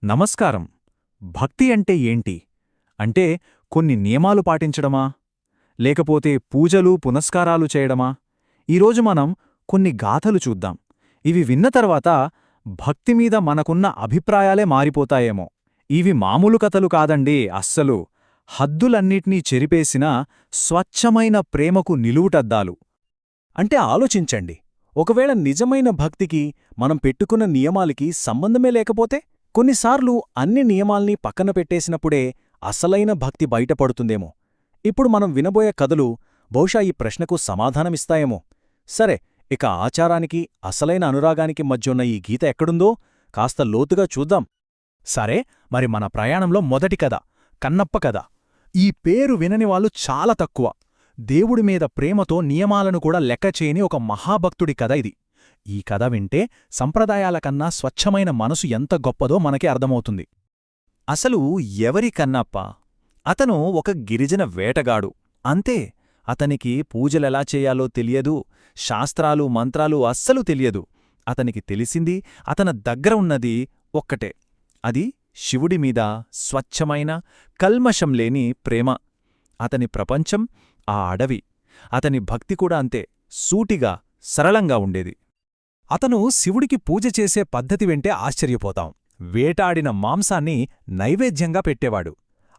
నమస్కారం. భక్తి అంటే ఏంటి? అంటే కొన్ని నియమాలు పాటించడమా? లేకపోతే పూజలు, పునస్కారాలు చేయడమా? ఈరోజు మనం కొన్ని గాథలు చూద్దాం. ఇవి విన్న తర్వాత భక్తి మీద మనకున్న అభిప్రాయాలే మారిపోతాయేమో. ఇవి మామూలు కథలు కాదండి అస్సలు. హద్దులన్నిటినీ చెరిపేసిన స్వచ్ఛమైన ప్రేమకు నిలువుటద్దాలు. అంటే ఆలోచించండి, ఒకవేళ నిజమైన భక్తికి మనం పెట్టుకున్న నియమాలకి సంబంధమే లేకపోతే? కొన్నిసార్లు అన్ని నియమాల్ని పక్కన పెట్టేసినప్పుడే అసలైన భక్తి బయటపడుతుందేమో. ఇప్పుడు మనం వినబోయే కథలు బహుశా ఈ ప్రశ్నకు సమాధానమిస్తాయేమో. సరే, ఇక ఆచారానికి, అసలైన అనురాగానికి మధ్యున్న ఈ గీత ఎక్కడుందో కాస్త లోతుగా చూద్దాం. సరే, మరి మన ప్రయాణంలో మొదటి కథ కన్నప్ప కథ. ఈ పేరు వినని వాళ్ళు చాలా తక్కువ. దేవుడి మీద ప్రేమతో నియమాలను కూడా లెక్కచేయని ఒక మహాభక్తుడి కథ ఇది. ఈ కథ వింటే సంప్రదాయాల కన్నా స్వచ్ఛమైన మనసు ఎంత గొప్పదో మనకి అర్థమవుతుంది. అసలు ఎవరి కన్నప్ప? అతను ఒక గిరిజన వేటగాడు అంతే. అతనికి పూజలెలా చేయాలో తెలియదు, శాస్త్రాలు మంత్రాలు అస్సలు తెలియదు. అతనికి తెలిసింది, అతన దగ్గర ఉన్నది ఒక్కటే. అది శివుడిమీద స్వచ్ఛమైన, కల్మషం లేని ప్రేమ. అతని ప్రపంచం ఆ అడవి. అతని భక్తి కూడా అంతే, సూటిగా, సరళంగా ఉండేది. అతను శివుడికి పూజ చేసే పద్ధతి వింటే ఆశ్చర్యపోతాం. వేటాడిన మాంసాన్ని నైవేద్యంగా పెట్టేవాడు.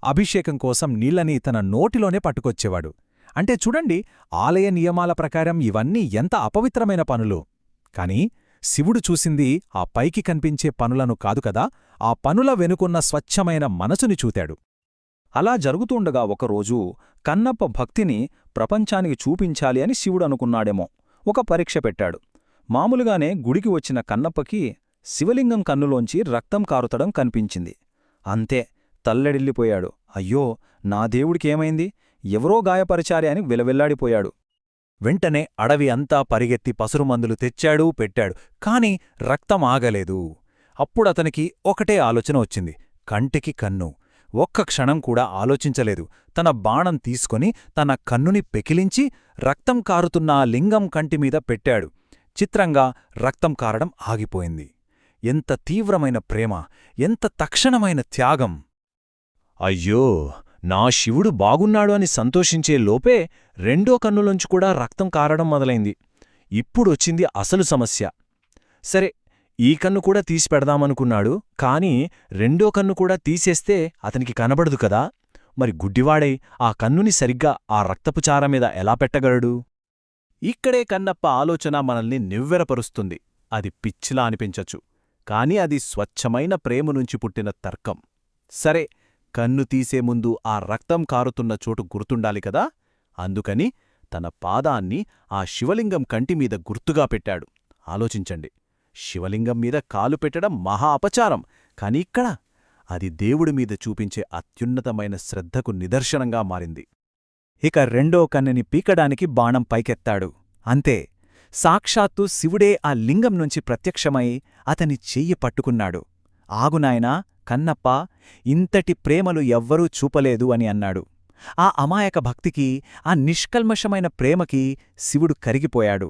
అభిషేకం కోసం నీళ్లని తన నోటిలోనే పట్టుకొచ్చేవాడు. అంటే చూడండి, ఆలయ నియమాల ప్రకారం ఇవన్నీ ఎంత అపవిత్రమైన పనులు. కాని శివుడు చూసింది ఆ పైకి కనిపించే పనులను కాదు కదా, ఆ పనుల వెనుకున్న స్వచ్ఛమైన మనసుని చూతాడు. అలా జరుగుతుండగా ఒకరోజు కన్నప్ప భక్తిని ప్రపంచానికి చూపించాలి అని శివుడు అనుకున్నాడేమో. ఒక పరీక్ష పెట్టాడు. మామూలుగానే గుడికి వచ్చిన కన్నప్పకి శివలింగం కన్నులోంచి రక్తం కారుతడం కనిపించింది. అంతే, తల్లడిల్లిపోయాడు. అయ్యో, నా దేవుడికేమైంది? ఎవరో గాయపరిచారే అని విలవిల్లాడిపోయాడు. వెంటనే అడవి అంతా పరిగెత్తి పసురుమందులు తెచ్చాడు, పెట్టాడు. కాని రక్తం ఆగలేదు. అప్పుడతనికి ఒకటే ఆలోచన వచ్చింది. కంటికి కన్ను. ఒక్క క్షణం కూడా ఆలోచించలేదు. తన బాణం తీసుకొని తన కన్నుని పెకిలించి రక్తం కారుతున్న ఆ లింగం కంటిమీద పెట్టాడు. చిత్రంగా రక్తం కారడం ఆగిపోయింది. ఎంత తీవ్రమైన ప్రేమ, ఎంత తక్షణమైన త్యాగం! అయ్యో, నా శివుడు బాగున్నాడు అని సంతోషించే లోపే రెండో కన్నులోంచి కూడా రక్తం కారడం మొదలైంది. ఇప్పుడొచ్చింది అసలు సమస్య. సరే, ఈ కన్ను కూడా తీసిపెడదామనుకున్నాడు. కాని రెండో కన్ను కూడా తీసేస్తే అతనికి కనబడదు కదా. మరి గుడ్డివాడై ఆ కన్నుని సరిగ్గా ఆ రక్తపుచార మీద ఎలా పెట్టగలడు? ఇక్కడే కన్నప్ప ఆలోచన మనల్ని నివ్వెరపరుస్తుంది. అది పిచ్చిలా అనిపించచ్చు, కాని అది స్వచ్ఛమైన ప్రేమనుంచి పుట్టిన తర్కం. సరే, కన్ను తీసే ముందు ఆ రక్తం కారుతున్న చోటు గుర్తుండాలి కదా. అందుకని తన పాదాన్ని ఆ శివలింగం కంటిమీద గుర్తుగా పెట్టాడు. ఆలోచించండి, శివలింగం మీద కాలు పెట్టడం మహా అపచారం. కాని ఇక్కడ అది దేవుడిమీద చూపించే అత్యున్నతమైన శ్రద్ధకు నిదర్శనంగా మారింది. ఇక రెండో కన్నుని పీకడానికి బాణం పైకెత్తాడు. అంతే, సాక్షాత్తు శివుడే ఆ లింగం నుంచి ప్రత్యక్షమై అతని చెయ్యి పట్టుకున్నాడు. ఆగునాయనా, కన్నప్ప, ఇంతటి ప్రేమలు ఎవ్వరూ చూపలేదు అని అన్నాడు. ఆ అమాయక భక్తికి, ఆ నిష్కల్మషమైన ప్రేమకి శివుడు కరిగిపోయాడు.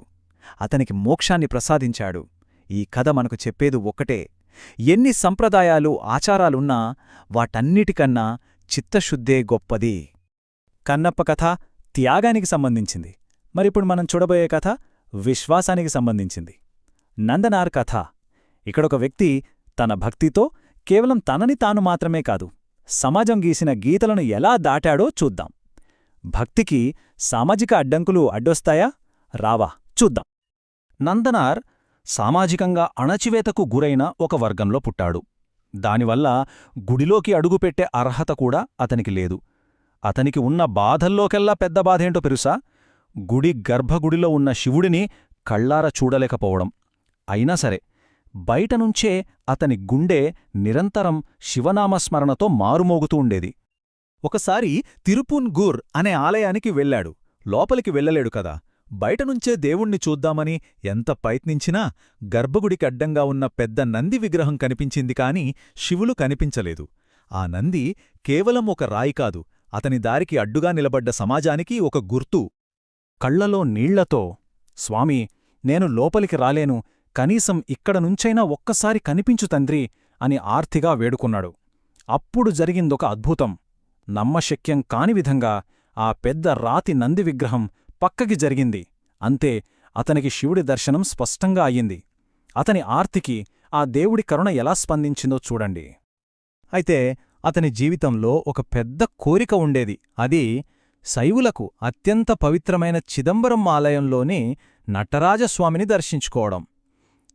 అతనికి మోక్షాన్ని ప్రసాదించాడు. ఈ కథ మనకు చెప్పేది ఒక్కటే: ఎన్ని సంప్రదాయాలు, ఆచారాలున్నా వాటన్నిటికన్నా చిత్తశుద్ధే గొప్పది. కన్నప్ప కథ త్యాగానికి సంబంధించింది. మరిప్పుడు మనం చూడబోయే కథ విశ్వాసానికి సంబంధించింది. నందనార్ కథ. ఇక్కడొక వ్యక్తి తన భక్తితో కేవలం తనని తాను మాత్రమే కాదు, సమాజం గీసిన గీతలను ఎలా దాటాడో చూద్దాం. భక్తికి సామాజిక అడ్డంకులు అడ్డొస్తాయా? రావా? చూద్దాం. నందనార్ సామాజికంగా అణచివేతకు గురైన ఒక వర్గంలో పుట్టాడు. దానివల్ల గుడిలోకి అడుగుపెట్టే అర్హత కూడా అతనికి లేదు. అతనికి ఉన్న బాధల్లోకెల్లా పెద్ద బాధేంటో పెరుసా? గుడి గర్భగుడిలో ఉన్న శివుడిని కళ్ళార చూడలేకపోవడం. అయినా సరే, బయటనుంచే అతని గుండె నిరంతరం శివనామస్మరణతో మారుమోగుతూ ఉండేది. ఒకసారి తిరుపున్గూర్ అనే ఆలయానికి వెళ్లాడు. లోపలికి వెళ్లలేడు కదా. బయటనుంచే దేవుణ్ణి చూద్దామని ఎంత ప్రయత్నించినా గర్భగుడికి అడ్డంగా ఉన్న పెద్ద నంది విగ్రహం కనిపించింది కాని శివులు కనిపించలేదు. ఆ నంది కేవలం ఒక రాయి కాదు, అతని దారికి అడ్డుగా నిలబడ్డ సమాజానికి ఒక గుర్తు. కళ్లలో నీళ్లతో, స్వామీ, నేను లోపలికి రాలేను, కనీసం ఇక్కడనుంచైనా ఒక్కసారి కనిపించు తండ్రి అని ఆర్తిగా వేడుకున్నాడు. అప్పుడు జరిగిందొక అద్భుతం. నమ్మశక్యం కాని విధంగా ఆ పెద్ద రాతి నంది విగ్రహం పక్కకి జరిగింది. అంతే, అతనికి శివుడి దర్శనం స్పష్టంగా అయ్యింది. అతని ఆర్తికి ఆ దేవుడి కరుణ ఎలా స్పందించిందో చూడండి. అయితే అతని జీవితంలో ఒక పెద్ద కోరిక ఉండేది. అది శైవులకు అత్యంత పవిత్రమైన చిదంబరం ఆలయంలోని నటరాజస్వామిని దర్శించుకోవడం.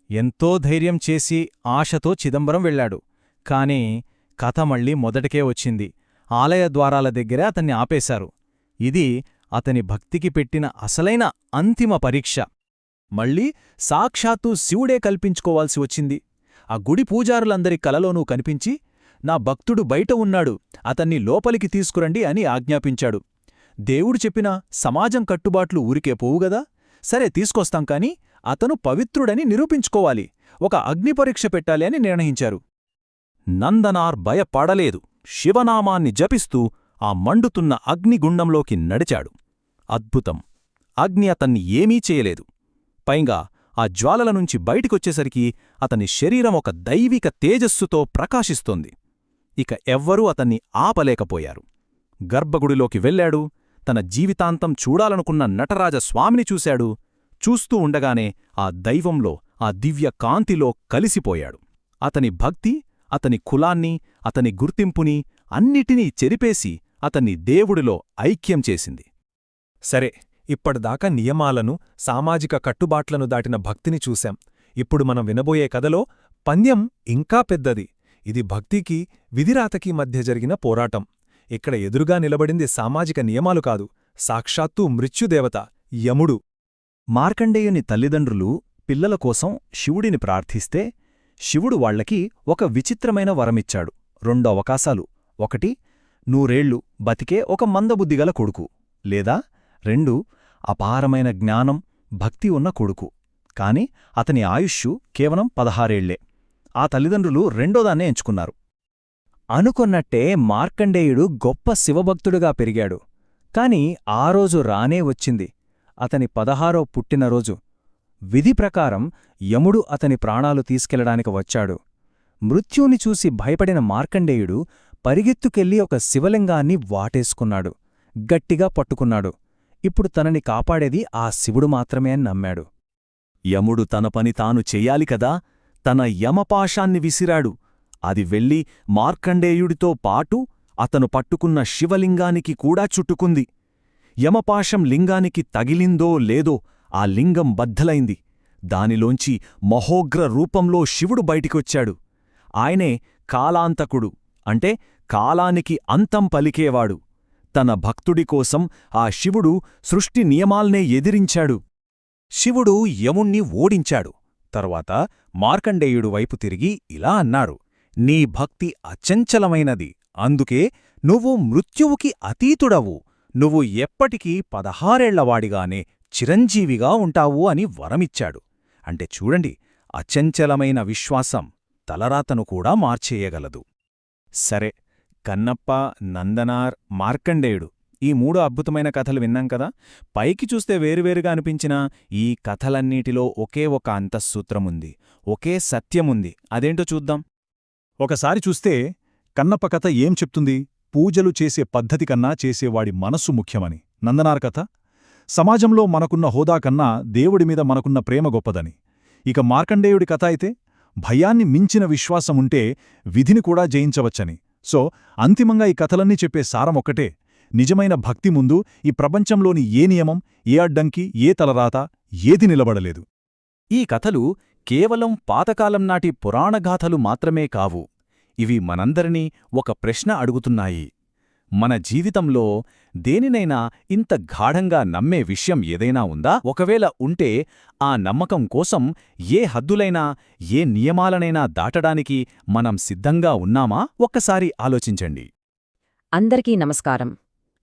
ఎంతో ధైర్యం చేసి ఆశతో చిదంబరం వెళ్ళాడు. కాని కథ మళ్ళీ మొదటికే వచ్చింది. ఆలయ ద్వారాల దగ్గరే అతన్ని ఆపేశారు. ఇది అతని భక్తికి పెట్టిన అసలైన అంతిమ పరీక్ష. మళ్ళీ సాక్షాత్తు శివుడే కల్పించుకోవాల్సి వచ్చింది. ఆ గుడి పూజారులందరి కలలోనూ కనిపించి, నా భక్తుడు బయట ఉన్నాడు, అతన్ని లోపలికి తీసుకురండి అని ఆజ్ఞాపించాడు. దేవుడు చెప్పిన సమాజం కట్టుబాట్లు ఊరికే పోవుగదా, సరే తీసుకొస్తాం కాని అతను పవిత్రుడని నిరూపించుకోవాలి, ఒక అగ్నిపరీక్ష పెట్టాలి అని నిర్ణయించారు. నందనార్ భయపడలేదు. శివనామాన్ని జపిస్తూ ఆ మండుతున్న అగ్నిగుండంలోకి నడిచాడు. అద్భుతం! అగ్ని అతన్ని ఏమీ చేయలేదు. పైగా ఆ జ్వాలల నుంచి బయటికొచ్చేసరికి అతని శరీరం ఒక దైవిక తేజస్సుతో ప్రకాశిస్తోంది. ఇక ఎవ్వరూ అతన్ని ఆపలేకపోయారు. గర్భగుడిలోకి వెళ్ళాడు. తన జీవితాంతం చూడాలనుకున్న నటరాజస్వామిని చూశాడు. చూస్తూ ఉండగానే ఆ దైవంలో, ఆ దివ్య కాంతిలో కలిసిపోయాడు. అతని భక్తి, అతని కులాన్ని, అతని గుర్తింపుని అన్నిటినీ చెరిపేసి అతన్ని దేవుడిలో ఐక్యం చేసింది. సరే, ఇప్పటిదాకా నియమాలను, సామాజిక కట్టుబాట్లను దాటిన భక్తిని చూశాం. ఇప్పుడు మనం వినబోయే కథలో పంద్యం ఇంకా పెద్దది. ఇది భక్తికి, విధిరాతకి మధ్య జరిగిన పోరాటం. ఇక్కడ ఎదురుగా నిలబడింది సామాజిక నియమాలు కాదు, సాక్షాత్తూ మృత్యుదేవత యముడు. మార్కండేయుని తల్లిదండ్రులు పిల్లల కోసం శివుడిని ప్రార్థిస్తే, శివుడు వాళ్లకి ఒక విచిత్రమైన వరమిచ్చాడు. 2 అవకాశాలు. 1, 100 బతికే ఒక మందబుద్ధిగల కొడుకు. లేదా 2, అపారమైన జ్ఞానం, భక్తి ఉన్న కొడుకు. కాని అతని ఆయుష్షు కేవలం 16 ఆ తల్లిదండ్రులు రెండోదాన్నే ఎంచుకున్నారు. అనుకొన్నట్టే మార్కండేయుడు గొప్ప శివభక్తుడుగా పెరిగాడు. కాని ఆ రోజు రానే వచ్చింది, అతని 16వ పుట్టినరోజు. విధి ప్రకారం యముడు అతని ప్రాణాలు తీసుకెళ్లడానికి వచ్చాడు. మృత్యువుని చూసి భయపడిన మార్కండేయుడు పరిగెత్తుకెళ్లి ఒక శివలింగాన్ని వాటేసుకున్నాడు. గట్టిగా పట్టుకున్నాడు. ఇప్పుడు తనని కాపాడేది ఆ శివుడు మాత్రమే అని నమ్మాడు. యముడు తన పని తాను చెయ్యాలి కదా. తన యమపాశాన్ని విసిరాడు. అది వెళ్ళి మార్కండేయుడితో పాటు అతను పట్టుకున్న శివలింగానికి కూడా చుట్టుకుంది. యమపాశం లింగానికి తగిలిందో లేదో ఆ లింగం బద్దలైంది. దానిలోంచి మహోగ్ర రూపంలో శివుడు బయటికొచ్చాడు. ఆయనే కాలాంతకుడు, అంటే కాలానికి అంతం పలికేవాడు. తన భక్తుడి కోసం ఆ శివుడు సృష్టి నియమాల్నే ఎదిరించాడు. శివుడు యముణ్ణి ఓడించాడు. తరువాత మార్కండేయుడు వైపు తిరిగి ఇలా అన్నారు, నీ భక్తి అచంచలమైనది, అందుకే నువ్వు మృత్యువుకి అతీతుడవు. నువ్వు ఎప్పటికీ 16ఏళ్లవాడిగానే చిరంజీవిగా ఉంటావు అని వరమిచ్చాడు. అంటే చూడండి, అచంచలమైన విశ్వాసం తలరాతను కూడా మార్చేయగలదు. సరే, కన్నప్ప, నందనార్, మార్కండేయుడు, ఈ 3 అద్భుతమైన కథలు విన్నాం కదా. పైకి చూస్తే వేరువేరుగా అనిపించినా ఈ కథలన్నిటిలో ఒకే ఒక అంతఃసూత్రముంది, ఒకే సత్యముంది. అదేంటో చూద్దాం. ఒకసారి చూస్తే కన్నప్ప కథ ఏం చెప్తుంది? పూజలు చేసే పద్ధతి కన్నా చేసేవాడి మనస్సు ముఖ్యమని. నందనార్ కథ సమాజంలో మనకున్న హోదా కన్నా దేవుడిమీద మనకున్న ప్రేమ గొప్పదని. ఇక మార్కండేయుడి కథ అయితే భయాన్ని మించిన విశ్వాసముంటే విధిని కూడా జయించవచ్చని. సో అంతిమంగా ఈ కథలన్నీ చెప్పే సారమొక్కటే, నిజమైన భక్తి ముందు ఈ ప్రపంచంలోని ఏ నియమం, ఏ అడ్డంకి, ఏ తలరాత, ఏది నిలబడలేదు. ఈ కథలు కేవలం పాతకాలం నాటి పురాణగాథలు మాత్రమే కావు. ఇవి మనందరినీ ఒక ప్రశ్న అడుగుతున్నాయి. మన జీవితంలో దేనినైనా ఇంత గాఢంగా నమ్మే విషయం ఏదైనా ఉందా? ఒకవేళ ఉంటే ఆ నమ్మకం కోసం ఏ హద్దులైనా, ఏ నియమాలనైనా దాటడానికి మనం సిద్ధంగా ఉన్నామా? ఒక్కసారి ఆలోచించండి. అందరికీ నమస్కారం.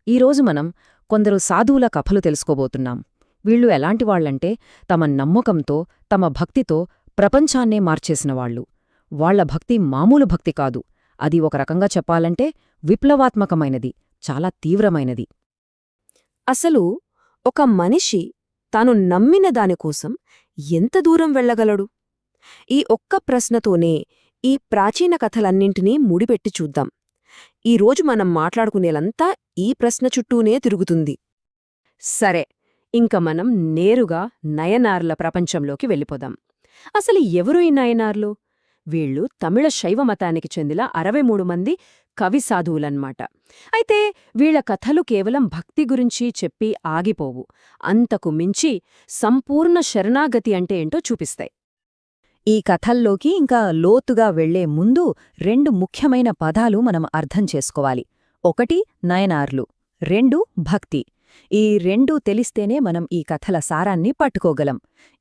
ఈరోజు మనం కొందరు సాధువుల కథలు తెలుసుకోబోతున్నాం. వీళ్ళు ఎలాంటివాళ్లంటే తమ నమ్మకంతో, తమ భక్తితో ప్రపంచాన్నే మార్చేసినవాళ్లు. వాళ్ల భక్తి మామూలు భక్తి కాదు, అది ఒక రకంగా చెప్పాలంటే విప్లవాత్మకమైనది, చాలా తీవ్రమైనది. అసలు ఒక మనిషి తాను నమ్మిన దానికోసం ఎంత దూరం వెళ్ళగలడు? ఈ ఒక్క ప్రశ్నతోనే ఈ ప్రాచీన కథలన్నింటినీ ముడిపెట్టి చూద్దాం. ఈరోజు మనం మాట్లాడుకునేలంతా ఈ ప్రశ్న చుట్టూనే తిరుగుతుంది. సరే, ఇంక మనం నేరుగా నయనార్ల ప్రపంచంలోకి వెళ్ళిపోదాం. అసలు ఎవరు ఈ నయనార్లు? వీళ్ళు తమిళ శైవ మతానికి చెందిన 63 మంది కవి సాధువులన్మాట. అయితే వీళ్ల కథలు కేవలం భక్తి గురించి చెప్పి ఆగిపోవు. అంతకు మించి సంపూర్ణ శరణాగతి అంటే ఏంటో చూపిస్తాయి. ఈ కథల్లోకి ఇంకా లోతుగా వెళ్లే ముందు 2 ముఖ్యమైన పదాలు మనం అర్థం చేసుకోవాలి. 1 నయనార్లు, 2 భక్తి. ఈ 2 తెలిస్తేనే మనం ఈ కథల సారాన్ని పట్టుకోగలం.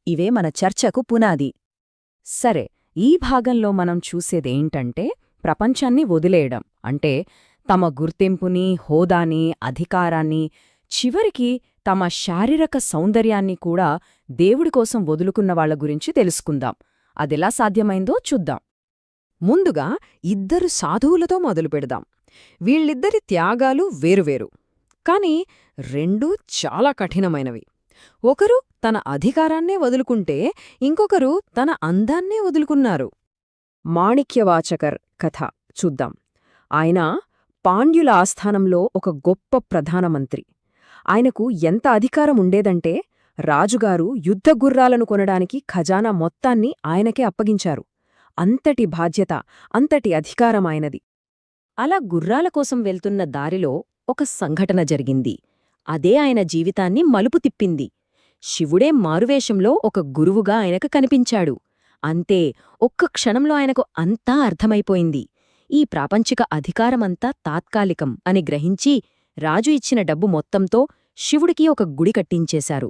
ఇవే మన చర్చకు పునాది. సరే, ఈ భాగంలో మనం చూసేదేంటంటే ప్రపంచాన్ని వదిలేయడం. అంటే తమ గుర్తింపుని, హోదాని, అధికారాన్ని, చివరికి తమ శారీరక సౌందర్యాన్ని కూడా దేవుడి కోసం వదులుకున్న వాళ్ల గురించి తెలుసుకుందాం. అదెలా సాధ్యమైందో చూద్దాం. ముందుగా 2 సాధువులతో మొదలుపెడదాం. వీళ్ళిద్దరి త్యాగాలు వేరువేరు, కాని 2 చాలా కఠినమైనవి. ఒకరు తన అధికారాన్నే వదులుకుంటే ఇంకొకరు తన అందాన్నే వదులుకున్నారు. మాణిక్యవాచకర్ కథ చూద్దాం. ఆయన పాండ్యుల ఆస్థానంలో ఒక గొప్ప ప్రధానమంత్రి. ఆయనకు ఎంత అధికారం ఉండేదంటే రాజుగారు యుద్ధగుర్రాలను కొనడానికి ఖజానా మొత్తాన్ని ఆయనకే అప్పగించారు. అంతటి బాధ్యత, అంతటి అధికారం ఆయనది. అలా గుర్రాల కోసం వెళ్తున్న దారిలో ఒక సంఘటన జరిగింది. అదే ఆయన జీవితాన్ని మలుపు తిప్పింది. శివుడే మారువేషంలో ఒక గురువుగా ఆయనకు కనిపించాడు. అంతే, ఒక్క క్షణంలో ఆయనకు అంతా అర్థమైపోయింది. ఈ ప్రాపంచిక అధికారమంతా తాత్కాలికం అని గ్రహించి రాజు ఇచ్చిన డబ్బు మొత్తంతో శివుడికి ఒక గుడి కట్టించేశారు.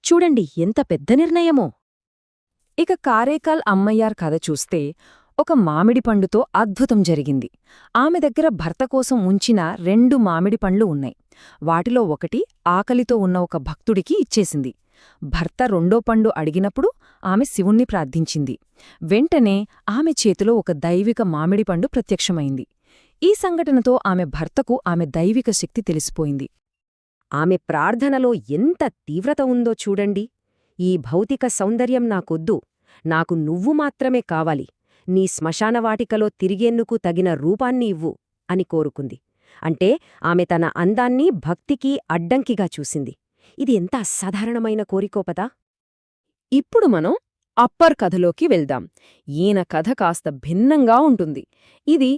చూడండి ఎంత పెద్ద నిర్ణయమో! ఇక కారేకాల్ అమ్మయ్యార్ కథ చూస్తే ఒక మామిడి పండుతో అద్భుతం జరిగింది. ఆమె దగ్గర భర్త కోసం ఉంచిన 2 మామిడి పండ్లు ఉన్నాయి. వాటిలో ఒకటి ఆకలితో ఉన్న ఒక భక్తుడికి ఇచ్చేసింది. భర్త 2వ పండు అడిగినప్పుడు ఆమె శివుణ్ణి ప్రార్థించింది. వెంటనే ఆమె చేతిలో ఒక దైవిక మామిడి పండు ప్రత్యక్షమైంది. ఈ సంఘటనతో ఆమె భర్తకు ఆమె దైవిక శక్తి తెలిసిపోయింది. ఆమె ప్రార్థనలో ఎంత తీవ్రత ఉందో చూడండి. ఈ భౌతిక సౌందర్యం నాకొద్దు, నాకు నువ్వు మాత్రమే కావాలి, నీ శ్మశానవాటికలో తిరిగేందుకు తగిన రూపాన్ని ఇవ్వు అని కోరుకుంది. అంటే ఆమె తన అందాన్ని భక్తికి అడ్డంకిగా చూసింది. ఇది ఎంత అసాధారణమైన కోరికోపదా! ఇప్పుడు మనం అప్పర్ కథలోకి వెళ్దాం. ఈయన కథ కాస్త భిన్నంగా ఉంటుంది. ఇది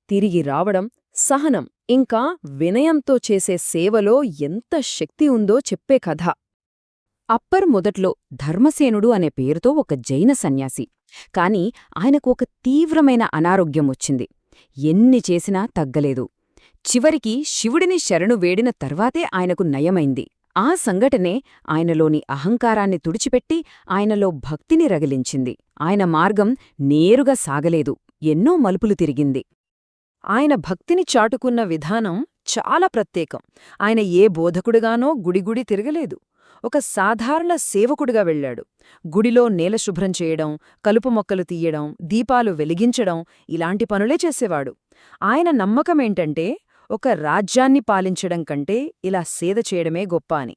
తిరిగి రావడం, సహనం, ఇంకా వినయంతో చేసే సేవలో ఎంత శక్తి ఉందో చెప్పే కథ. అప్పర్ మొదట్లో ధర్మసేనుడు అనే పేరుతో ఒక జైన సన్యాసి. కాని ఆయనకు ఒక తీవ్రమైన అనారోగ్యం వచ్చింది. ఎన్ని చేసినా తగ్గలేదు. చివరికి శివుడిని శరణు వేడిన తర్వాతే ఆయనకు నయమైంది. ఆ సంఘటనే ఆయనలోని అహంకారాన్ని తుడిచిపెట్టి ఆయనలో భక్తిని రగిలించింది. ఆయన మార్గం నేరుగా సాగలేదు, ఎన్నో మలుపులు తిరిగింది. ఆయన భక్తిని చాటుకున్న విధానం చాలా ప్రత్యేకం. ఆయన ఏ బోధకుడిగానో గుడిగుడి తిరగలేదు. ఒక సాధారణ సేవకుడిగా వెళ్లాడు. గుడిలో నేల శుభ్రం చేయడం, కలుపు మొక్కలు తీయడం, దీపాలు వెలిగించడం ఇలాంటి పనులే చేసేవాడు. ఆయన నమ్మకమేంటంటే ఒక రాజ్యాన్ని పాలించడం కంటే ఇలా సేద చేయడమే గొప్ప అని.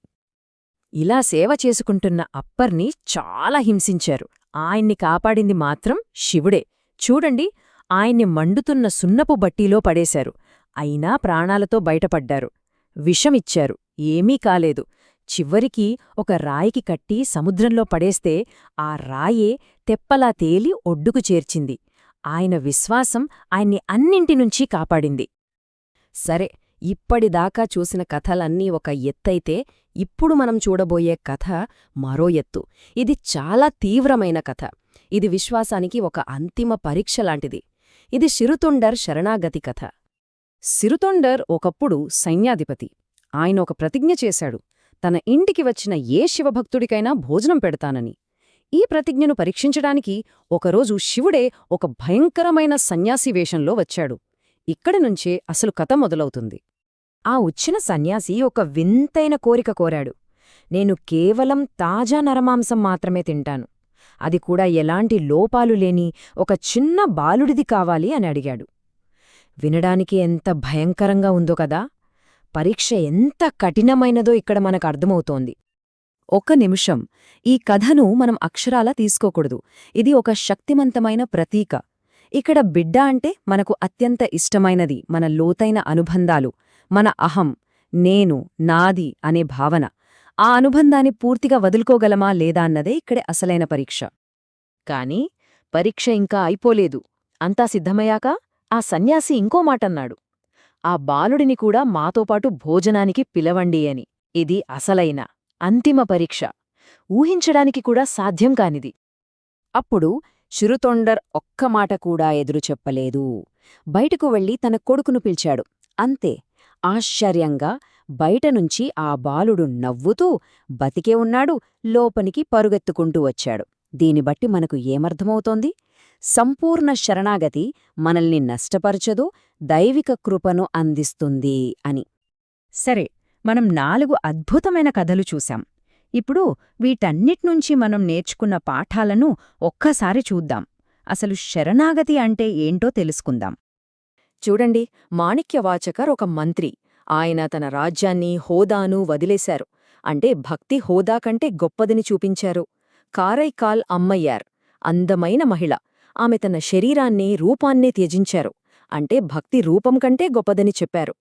ఇలా సేవ చేసుకుంటున్న అప్పర్ని చాలా హింసించారు. ఆయన్ని కాపాడింది మాత్రం శివుడే. చూడండి, ఆయన్ని మండుతున్న సున్నపు బట్టీలో పడేశారు. అయినా ప్రాణాలతో బయటపడ్డారు. విషమిచ్చారు, ఏమీ కాలేదు. చివరికి ఒక రాయికి కట్టి సముద్రంలో పడేస్తే ఆ రాయే తెప్పలా తేలి ఒడ్డుకు చేర్చింది. ఆయన విశ్వాసం ఆయన్ని అన్నింటినుంచీ కాపాడింది. సరే, ఇప్పటిదాకా చూసిన కథలన్నీ ఒక ఎత్తైతే ఇప్పుడు మనం చూడబోయే కథ మరో ఎత్తు. ఇది చాలా తీవ్రమైన కథ. ఇది విశ్వాసానికి ఒక అంతిమ పరీక్ష లాంటిది. ఇది సిరుతొండర్ శరణాగతి కథ. సిరుతొండర్ ఒకప్పుడు సైన్యాధిపతి. ఆయన ఒక ప్రతిజ్ఞ చేశాడు, తన ఇంటికి వచ్చిన ఏ శివభక్తుడికైనా భోజనం పెడతానని. ఈ ప్రతిజ్ఞను పరీక్షించడానికి ఒకరోజు శివుడే ఒక భయంకరమైన సన్యాసి వేషంలో వచ్చాడు. ఇక్కడి నుంచే అసలు కథ మొదలవుతుంది. ఆ వచ్చిన సన్యాసి ఒక వింతైన కోరిక కోరాడు. నేను కేవలం తాజా నరమాంసం మాత్రమే తింటాను, అది కూడా ఎలాంటి లోపాలు లేని ఒక చిన్న బాలుడిది కావాలి అని అడిగాడు. వినడానికి ఎంత భయంకరంగా ఉందో కదా! పరీక్ష ఎంత కఠినమైనదో ఇక్కడ మనకు అర్థమవుతోంది. ఒక్క నిమిషం, ఈ కథను మనం అక్షరాలా తీసుకోకూడదు. ఇది ఒక శక్తిమంతమైన ప్రతీక. ఇక్కడ బిడ్డ అంటే మనకు అత్యంత ఇష్టమైనది, మన లోతైన అనుబంధాలు, మన అహం, నేను, నాది అనే భావన. ఆ అనుబంధాన్ని పూర్తిగా వదులుకోగలమా లేదా అన్నదే ఇక్కడే అసలైన పరీక్ష. కాని పరీక్ష ఇంకా అయిపోలేదు. అంతా సిద్ధమయ్యాక ఆ సన్యాసి ఇంకో మాటన్నాడు, ఆ బాలుడిని కూడా మాతోపాటు భోజనానికి పిలవండి అని. ఇది అసలైన, అంతిమ పరీక్ష, ఊహించడానికి కూడా సాధ్యం కానిది. అప్పుడు చిరుతొండర్ ఒక్క మాట కూడా ఎదురు చెప్పలేదు. బయటకు వెళ్లి తన కొడుకును పిలిచాడు. అంతే, ఆశ్చర్యంగా బయటనుంచి ఆ బాలుడు నవ్వుతూ బతికే ఉన్నాడు, లోపనికి పరుగెత్తుకుంటూ వచ్చాడు. దీని బట్టి మనకు ఏమర్థమవుతోంది? సంపూర్ణ శరణాగతి మనల్ని నష్టపరచదు, దైవిక కృపను అందిస్తుంది అని. సరే, మనం 4 అద్భుతమైన కథలు చూశాం. ఇప్పుడు వీటన్నిట్నుంచి మనం నేర్చుకున్న పాఠాలను ఒక్కసారి చూద్దాం. అసలు శరణాగతి అంటే ఏంటో తెలుసుకుందాం. చూడండి, మాణిక్యవాచకర్ ఒక మంత్రి. ఆయన తన రాజ్యాన్ని, హోదాను వదిలేశారు. అంటే భక్తి హోదా కంటే గొప్పదని చూపించారు. కారైకాల్ అమ్మయ్యార్, అందమైన మహిళ. ఆమె తన శరీరాన్ని, రూపాన్నే త్యజించారు. అంటే భక్తి రూపం కంటే గొప్పదని చెప్పారు.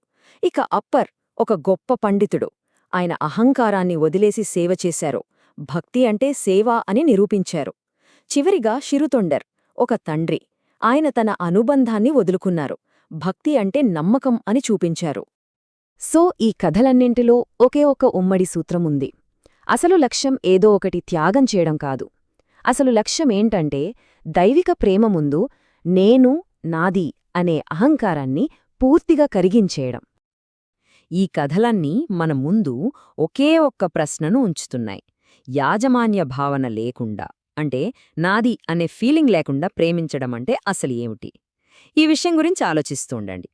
ఇక అప్పర్ ఒక గొప్ప పండితుడు. ఆయన అహంకారాన్ని వదిలేసి సేవ చేశారు. భక్తి అంటే సేవ అని నిరూపించారు. చివరిగా చిరుతొండర్ ఒక తండ్రి. ఆయన తన అనుబంధాన్ని వదులుకున్నారు. భక్తి అంటే నమ్మకం అని చూపించారు. సో ఈ కథలన్నింటిలో ఒకే ఒక ఉమ్మడి సూత్రముంది. అసలు లక్ష్యం ఏదో ఒకటి త్యాగం చేయడం కాదు. అసలు లక్ష్యమేంటంటే దైవిక ప్రేమ ముందు నేను, నాది అనే అహంకారాన్ని పూర్తిగా కరిగించేయడం. ఈ కథలన్నీ మన ముందు ఒకే ఒక్క ప్రశ్నను ఉంచుతున్నాయి. యాజమాన్య భావన లేకుండా, అంటే నాది అనే ఫీలింగ్ లేకుండా ప్రేమించడం అంటే అసలు ఏమిటి? ఈ విషయం గురించి ఆలోచిస్తూ ఉండండి.